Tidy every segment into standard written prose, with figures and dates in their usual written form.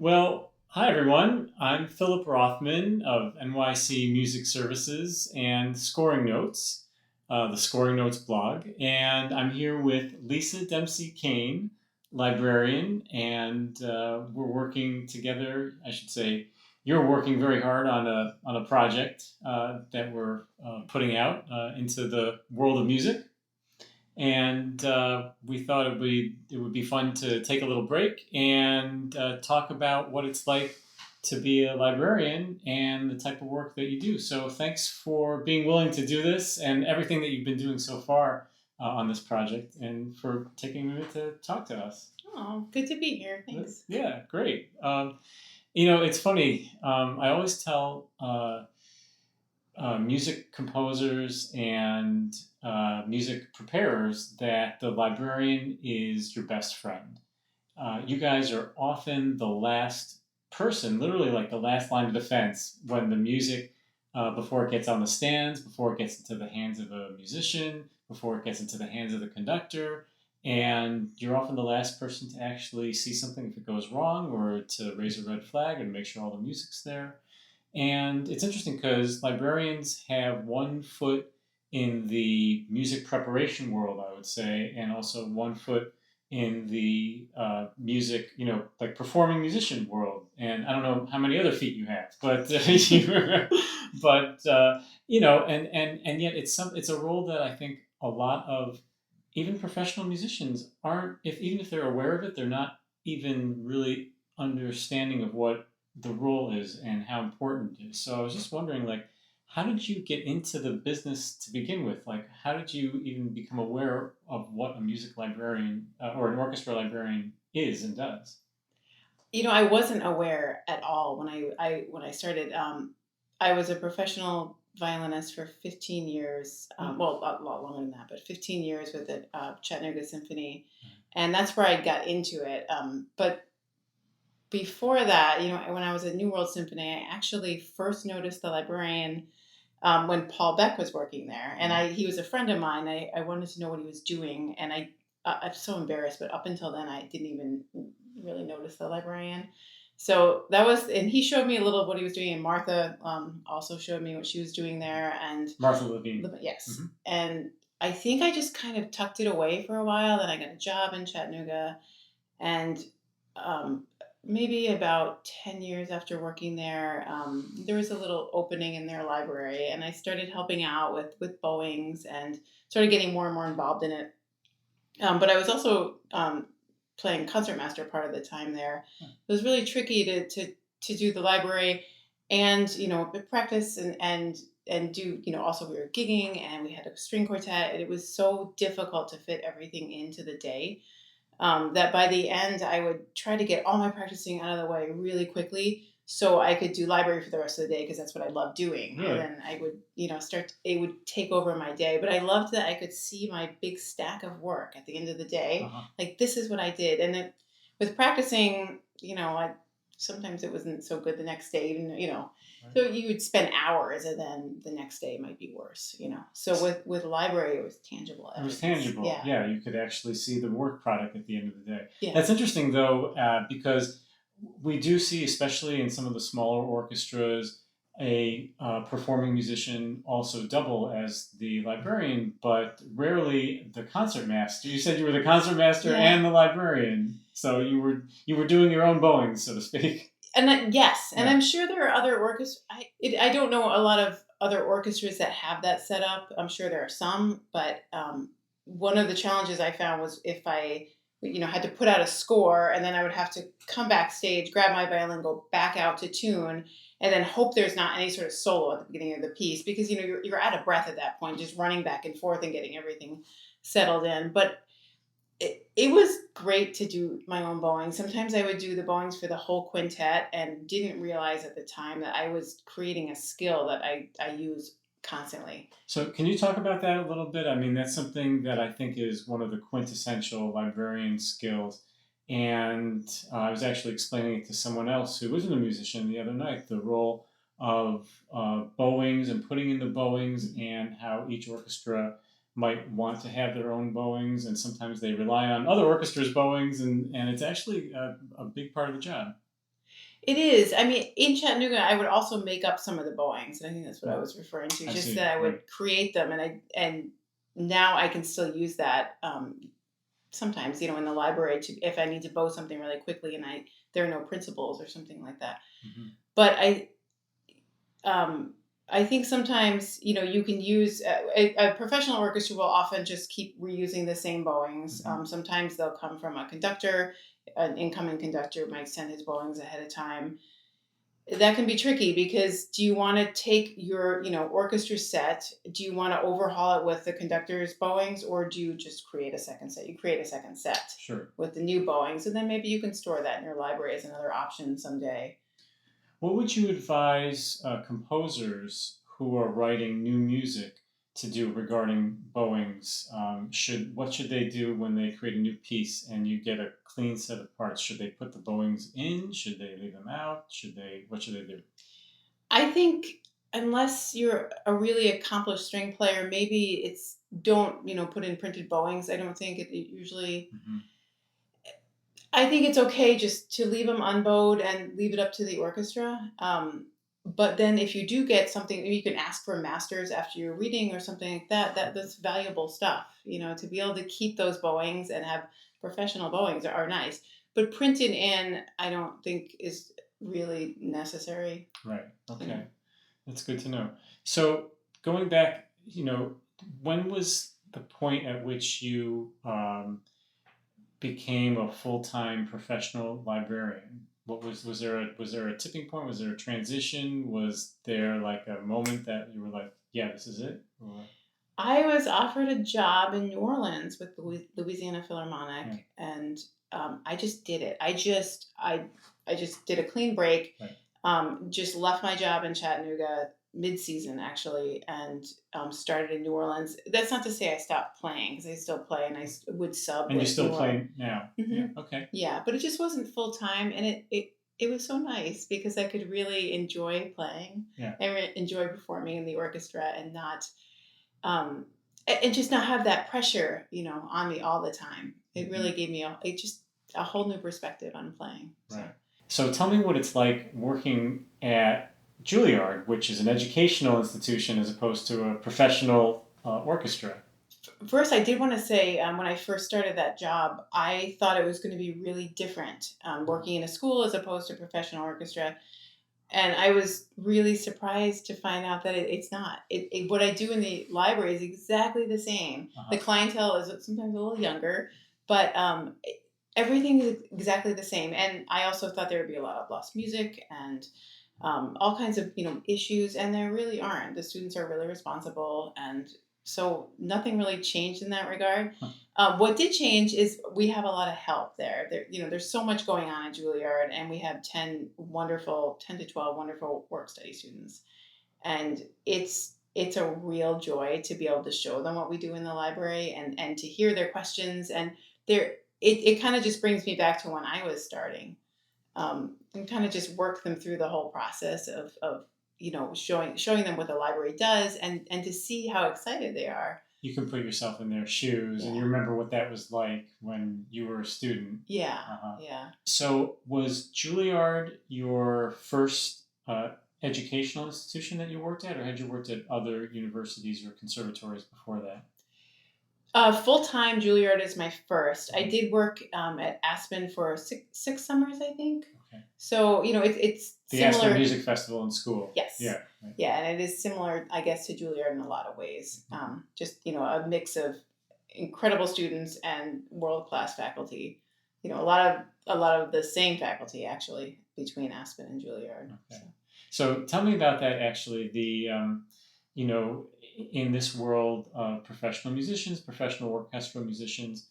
Well, hi everyone. I'm Philip Rothman of NYC Music Services and Scoring Notes, the Scoring Notes blog, and I'm here with Lisa Dempsey Kane, librarian, and we're working together. I should say, you're working very hard on a project that we're putting out into the world of music, and we thought it would be fun to take a little break and talk about what it's like to be a librarian and the type of work that you do. So thanks for being willing to do this and everything that you've been doing so far on this project, and for taking a minute to talk to us. Oh, good to be here. Thanks. Yeah, great. It's funny. I always tell music composers and music preparers that the librarian is your best friend. You guys are often the last person, literally like the last line of defense when the music, before it gets on the stands, before it gets into the hands of a musician, before it gets into the hands of the conductor. And you're often the last person to actually see something if it goes wrong, or to raise a red flag and make sure all the music's there. And it's interesting because librarians have one foot in the music preparation world, I would say, and also one foot in the music, like performing musician world. And I don't know how many other feet you have, but and yet it's a role that I think a lot of even professional musicians aren't, if even if they're aware of it, they're not even really understanding of what the role is and how important it is. So I was just wondering, like, how did you get into the business to begin with? Like, how did you even become aware of what a music librarian or an orchestra librarian is and does? I wasn't aware at all when I started. I was a professional violinist for 15 years. Well, a lot longer than that, but 15 years with the Chattanooga Symphony, and that's where I got into it. But before that, when I was at New World Symphony, I actually first noticed the librarian when Paul Beck was working there, and he was a friend of mine. I wanted to know what he was doing, and I'm so embarrassed, but up until then, I didn't even really notice the librarian. So that was, and he showed me a little of what he was doing, and Martha also showed me what she was doing there, and Martha Levine. yes, and I think I just kind of tucked it away for a while. Then I got a job in Chattanooga, and um, maybe about 10 years after working there, there was a little opening in their library, and I started helping out with bowings and started getting more and more involved in it. But I was also playing concertmaster part of the time there. It was really tricky to do the library and practice and do, also we were gigging and we had a string quartet, and it was so difficult to fit everything into the day, that by the end I would try to get all my practicing out of the way really quickly so I could do library for the rest of the day, because that's what I love doing. Really? And then I would, it would take over my day. But I loved that I could see my big stack of work at the end of the day. Like, this is what I did. And then with practicing, sometimes it wasn't so good the next day, even. So you would spend hours, and then the next day might be worse. So with library, it was tangible It was evidence. tangible. Yeah. Yeah, you could actually see the work product at the end of the day. Yeah. That's interesting, though, because we do see, especially in some of the smaller orchestras, a performing musician also double as the librarian, but rarely the concertmaster. You said you were the concertmaster and the librarian, so you were doing your own bowing, so to speak. And yes, and Yeah. I'm sure there are other orchestras. I don't know a lot of other orchestras that have that set up. I'm sure there are some, but one of the challenges I found was if I, had to put out a score, and then I would have to come backstage, grab my violin, go back out to tune, and then hope there's not any sort of solo at the beginning of the piece, because you're out of breath at that point, just running back and forth and getting everything settled in. But it was great to do my own bowing. Sometimes I would do the bowings for the whole quintet and didn't realize at the time that I was creating a skill that I use constantly. So can you talk about that a little bit? I mean, that's something that I think is one of the quintessential librarian skills. And I was actually explaining it to someone else who wasn't a musician the other night, the role of bowings and putting in the bowings, and how each orchestra might want to have their own bowings, and sometimes they rely on other orchestras' bowings, and it's actually a big part of the job. It is. I mean, in Chattanooga, I would also make up some of the bowings, and I think that's what I Mm, was referring to. I Just see. that I Right. would create them, and now I can still use that. Sometimes, in the library, to if I need to bow something really quickly, and I there are no principles or something like that. Hmm. But um, I think sometimes you can use a professional orchestra will often just keep reusing the same bowings. Hmm. Sometimes they'll come from a conductor. An incoming conductor might send his bowings ahead of time. That can be tricky because do you want to take your orchestra set? Do you want to overhaul it with the conductor's bowings, or do you just create a second set? You create a second set Sure. with the new bowings, and then maybe you can store that in your library as another option someday. What would you advise composers who are writing new music to do regarding bowings? What should they do when they create a new piece and you get a clean set of parts? Should they put the bowings in? Should they leave them out? What should they do? I think unless you're a really accomplished string player, maybe it's don't put in printed bowings. I don't think it usually. Hmm. I think it's okay just to leave them unbowed and leave it up to the orchestra. But then if you do get something, you can ask for masters after your reading or something like that. That's valuable stuff. To be able to keep those bowings and have professional bowings are nice. But printed in, I don't think is really necessary. Right. You know. Okay. That's good to know. So going back, when was the point at which you became a full-time professional librarian? Was there a tipping point? Was there a transition? Was there like a moment that you were like, yeah, this is it? Or, I was offered a job in New Orleans with the Louisiana yeah, Philharmonic, and I just did it. I just did a clean break. right. Just left my job in Chattanooga mid-season actually, and started in New Orleans. That's not to say I stopped playing because I still play, and would sub And you with still New Orleans. play now? Yeah. Hmm. Okay. Yeah, but it just wasn't full time, and it was so nice because I could really enjoy playing Yeah. and enjoy performing in the orchestra and not um, and just not have that pressure, on me all the time. It Hmm. really gave me just a whole new perspective on playing. So, Right. So tell me what it's like working at Juilliard, which is an educational institution as opposed to a professional orchestra. first, I did want to say when I first started that job, I thought it was going to be really different working in a school as opposed to professional orchestra. And I was really surprised to find out that it's not. What I do in the library is exactly the same. The Uh-huh. clientele is sometimes a little younger, but everything is exactly the same. And I also thought there would be a lot of lost music and all kinds of issues, and there really aren't. The students are really responsible, and so nothing really changed in that regard. Huh. What did change is we have a lot of help there. There's so much going on at Juilliard, and we have 10 to 12 wonderful work study students, and it's a real joy to be able to show them what we do in the library and to hear their questions and it kind of just brings me back to when I was starting, and kind of just work them through the whole process of showing them what the library does and to see how excited they are. You can put yourself in their shoes and you Yeah, remember what that was like when you were a student. yeah, Uh-huh. yeah. So, was Juilliard your first educational institution that you worked at, or had you worked at other universities or conservatories before that? Full time Juilliard is my first. I Mhm. did work at Aspen for six summers, I think. Okay. So it's The Aspen similar. Music Festival in school. Yes. Yeah. Right. Yeah, and it is similar, I guess, to Juilliard in a lot of ways. Mhm. Just a mix of incredible students and world class faculty. A lot of the same faculty actually between Aspen and Juilliard. Okay. So. So tell me about that. Actually, you know, in this world of professional musicians, professional orchestral musicians,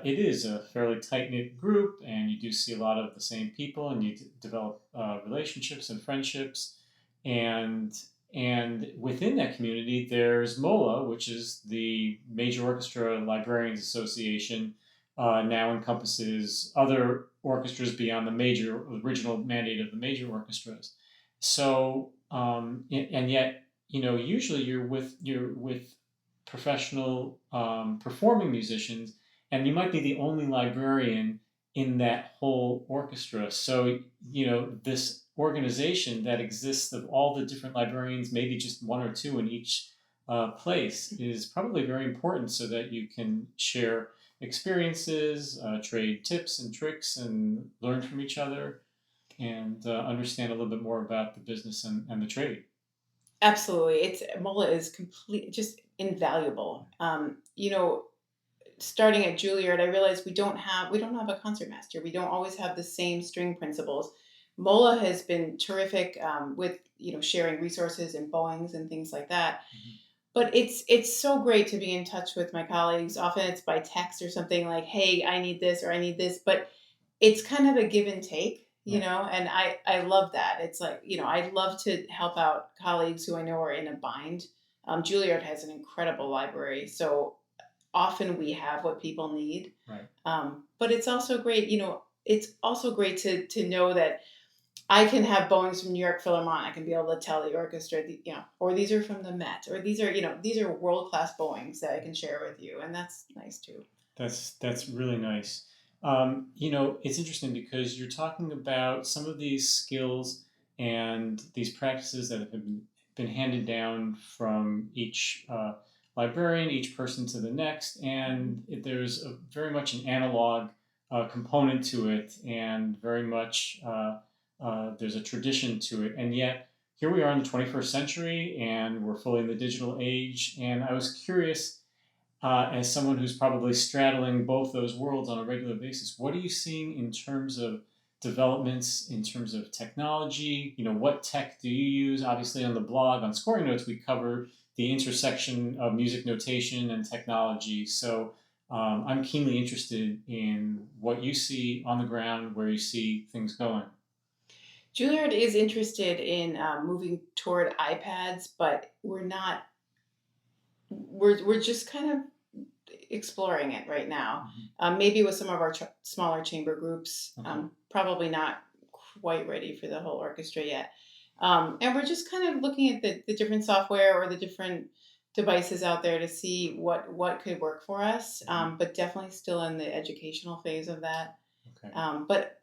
it is a fairly tight knit group, and you do see a lot of the same people, and you develop relationships and friendships, and within that community, there's MOLA, which is the Major Orchestra Librarians Association. Now encompasses other orchestras beyond the major original mandate of the major orchestras. So, and yet, usually you're with professional performing musicians, and you might be the only librarian in that whole orchestra. So, this organization that exists of all the different librarians, maybe just one or two in each place, is probably very important so that you can share experiences, trade tips and tricks, and learn from each other and understand a little bit more about the business and the trade. Absolutely. It's MOLA is complete, just invaluable. Starting at Juilliard, I realized we don't have a concertmaster. We don't always have the same string principals. MOLA has been terrific with sharing resources and bowings and things like that. Mhm. But it's so great to be in touch with my colleagues. Often it's by text or something like, "Hey, I need this," or "I need this," but it's kind of a give and take, Right. and I love that. It's like, I love to help out colleagues who I know are in a bind. Juilliard has an incredible library, so often we have what people need. Right. But it's also great, it's also great to know that I can have bowings from New York Philharmonic. I can be able to tell the orchestra, or these are from the Met, or these are world class bowings that I can share with you, and that's nice too. That's really nice. It's interesting because you're talking about some of these skills and these practices that have been handed down from each librarian, each person to the next, and there's very much an analog component to it, and very much there's a tradition to it, and yet here we are in the 21st century, and we're fully in the digital age, and I was curious as someone who's probably straddling both those worlds on a regular basis, what are you seeing in terms of developments, in terms of technology? What tech do you use? Obviously, on the blog, on Scoring Notes, we cover the intersection of music notation and technology. So I'm keenly interested in what you see on the ground, where you see things going. Juilliard is interested in moving toward iPads, but we're not. We're just kind of exploring it right now. Mhm. Maybe with some of our smaller chamber groups. Okay. Probably not quite ready for the whole orchestra yet. And we're just kind of looking at the different software or the different devices out there to see what could work for us. Mhm. But definitely still in the educational phase of that. Okay. But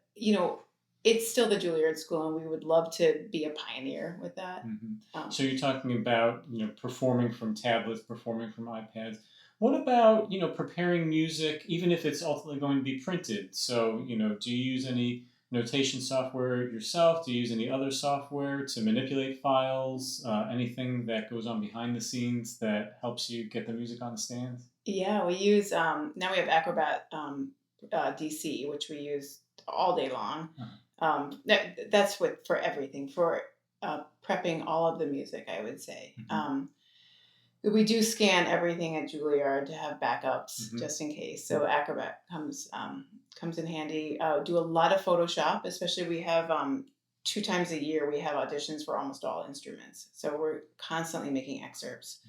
it's still the Juilliard School, and we would love to be a pioneer with that. hmm Um, So you're talking about performing from tablets, performing from iPads. What about preparing music, even if it's ultimately going to be printed? So do you use any notation software yourself? Do you use any other software to manipulate files? Anything that goes on behind the scenes that helps you get the music on the stands? yeah, we use now we have Acrobat DC, which we use all day long. Uh-huh. That's what for everything for prepping all of the music. I would say hmm we do scan everything at Juilliard to have backups hmm just in case. So Acrobat comes in handy. Do a lot of Photoshop, especially we have 2 times a year we have auditions for almost all instruments. So we're constantly making excerpts.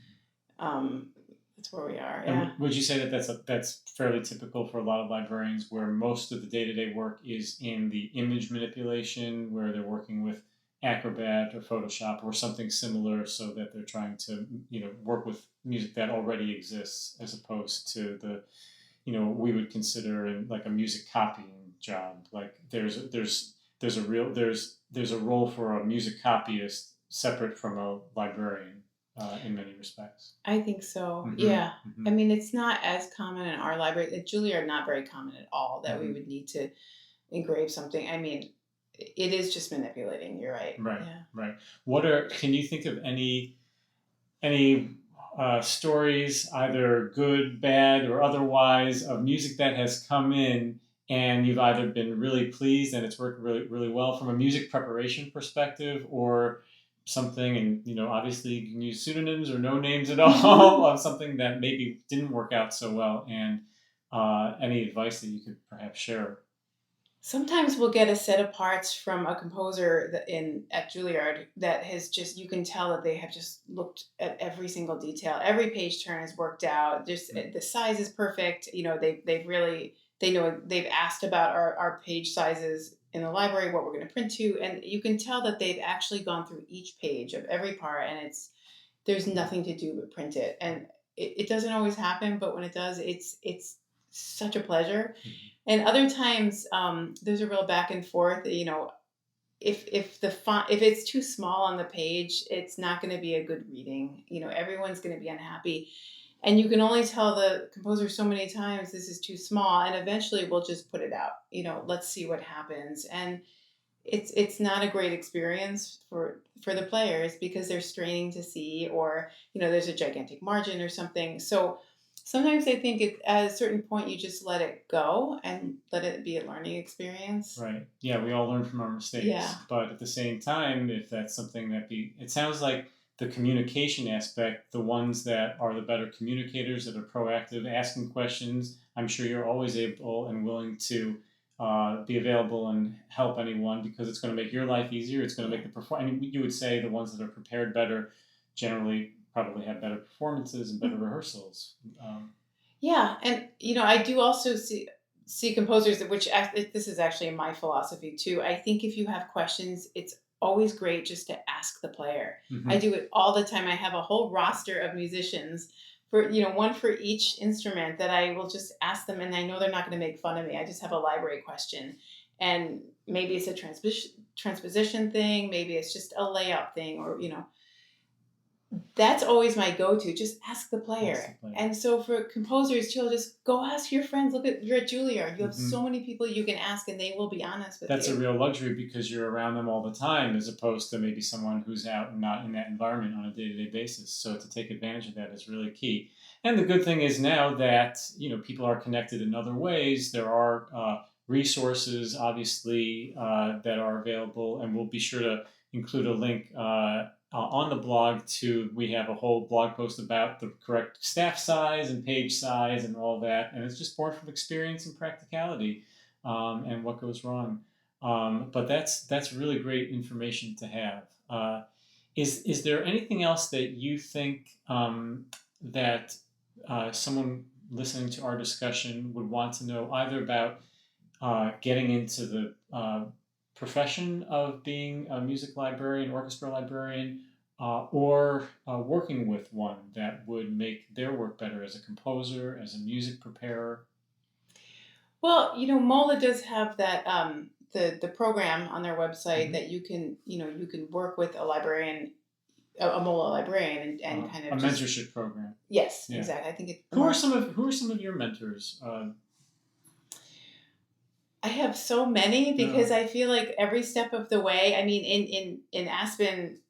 Um, that's where we are. And Yeah. would you say that that's fairly typical for a lot of librarians, where most of the day-to-day work is in the image manipulation, where they're working with Acrobat or Photoshop or something similar, so that they're trying to work with music that already exists, as opposed to the we would consider in like a music copying job. Like there's a role for a music copyist separate from a librarian in many respects. I think so. hmm Yeah. I hmm mean, it's not as common in our library. At Juilliard, not very common at all that we hmm would need to engrave something. I mean, it is just manipulating. You're right. Right, Yeah. right. Can you think of any stories, either good, bad, or otherwise, of music that has come in and you've either been really pleased and it's worked really, really well from a music preparation perspective, or something, and obviously you can use pseudonyms or no names at all, of something that maybe didn't work out so well, and any advice that you could perhaps share? Sometimes we'll get a set of parts from a composer in at Juilliard that has just you can tell that they have just looked at every single detail. Every page turn is worked out. Just the size is perfect. They've really they know they've asked about our page sizes in the library, what we're going to print to, and you can tell that they've actually gone through each page of every part, and there's nothing to do but print it. And it doesn't always happen, but when it does, it's such a pleasure. Mhm. And other times, there's a real back and forth. If the font, if it's too small on the page, it's not going to be a good reading. Everyone's going to be unhappy, and you can only tell the composer so many times this is too small, and eventually we'll just put it out. Let's see what happens. And it's not a great experience for the players because they're straining to see, or there's a gigantic margin or something. So sometimes I think at a certain point you just let it go and let it be a learning experience. Right. Yeah, we all learn from our mistakes. Yeah. But at the same time, if that's something it sounds like the communication aspect, the ones that are the better communicators, that are proactive, asking questions, I'm sure you're always able and willing to be available and help anyone, because it's going to make your life easier. It's going to make the I mean, you would say the ones that are prepared better generally probably have better performances and better rehearsals. Yeah, and I do also see composers this is actually my philosophy too. I think if you have questions, it's always great just to ask the player. Mhm. I do it all the time. I have a whole roster of musicians for one for each instrument that I will just ask them, and I know they're not going to make fun of me. I just have a library question, and maybe it's a transposition thing, maybe it's just a layout thing, or that's always my go-to. Just ask the player. Ask the player. And so for composers too, just go ask your friends. You're at Juilliard. You have Mhm. so many people you can ask, and they will be honest with That's you. a real luxury because you're around them all the time, as opposed to maybe someone who's out and not in that environment on a day-to-day basis. So to take advantage of that is really key. And the good thing is now that people are connected in other ways, there are resources, obviously, that are available, and we'll be sure to include a link on the blog we have a whole blog post about the correct staff size and page size and all that, and it's just born from experience and practicality, and what goes wrong. But that's really great information to have. Is there anything else that you think that someone listening to our discussion would want to know, either about getting into the profession of being a music librarian, orchestra librarian, or working with one that would make their work better as a composer, as a music preparer? Well, MOLA does have that the program on their website Mhm. that you can work with a librarian, a MOLA librarian, and kind A of just mentorship program. yes, Yeah. exactly. I think it's Who are some of your mentors? I have so many because I feel like every step of the way. I mean, in Aspen,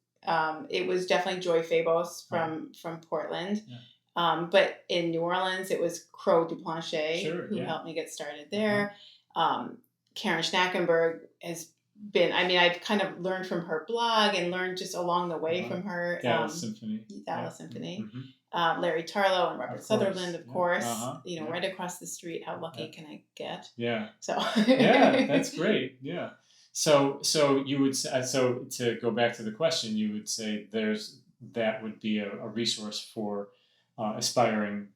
it was definitely Joy Fabos from Portland. Yeah. But in New Orleans, it was Crow Duplanche Sure, who yeah. helped me get started there. Karen Schnackenberg has been. I mean, I've kind of learned from her blog and learned just along the way from her. Dallas Symphony. Dallas Symphony. Mhm. Larry Tarlow and Robert Of course, Sutherland, of yeah. course. Yeah. Right across the street. How lucky Yeah. can I get? Yeah. So Yeah, that's great. Yeah. So you would say, so to go back to the question, you would say that would be a resource for aspiring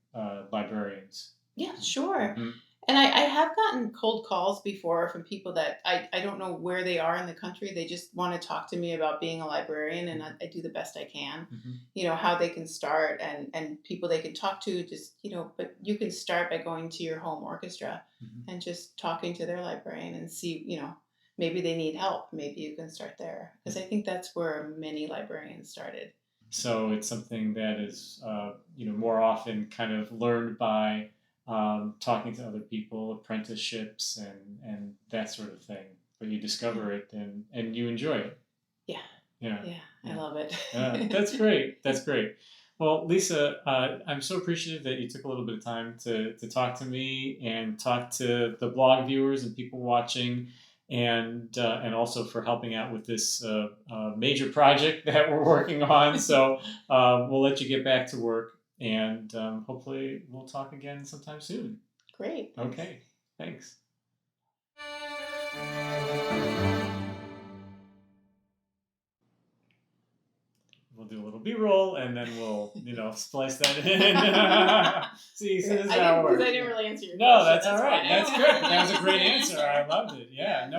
librarians. Yeah, sure. Mhm. And I have gotten cold calls before from people that I don't know where they are in the country. They just want to talk to me about being a librarian, and I do the best I can. Mhm. How they can start, and people they can talk to, just, but you can start by going to your home orchestra Mhm. and just talking to their librarian and see, maybe they need help. Maybe you can start there. Because I think that's where many librarians started. So it's something that is, more often kind of learned by talking to other people, apprenticeships, and that sort of thing. But you discover it and you enjoy it. Yeah. Yeah. I love it. That's great. That's great. Well, Lisa, I'm so appreciative that you took a little bit of time to talk to me and talk to the blog viewers and people watching, and also for helping out with this major project that we're working on. So we'll let you get back to work, and hopefully we'll talk again sometime soon. Great. Thanks. Okay. Thanks. We'll do a little B-roll, and then we'll, splice that in. See, so this is how it works. I didn't really answer your question. No, that's all right. fine. That's good. That was a great answer. I loved it. Yeah. No.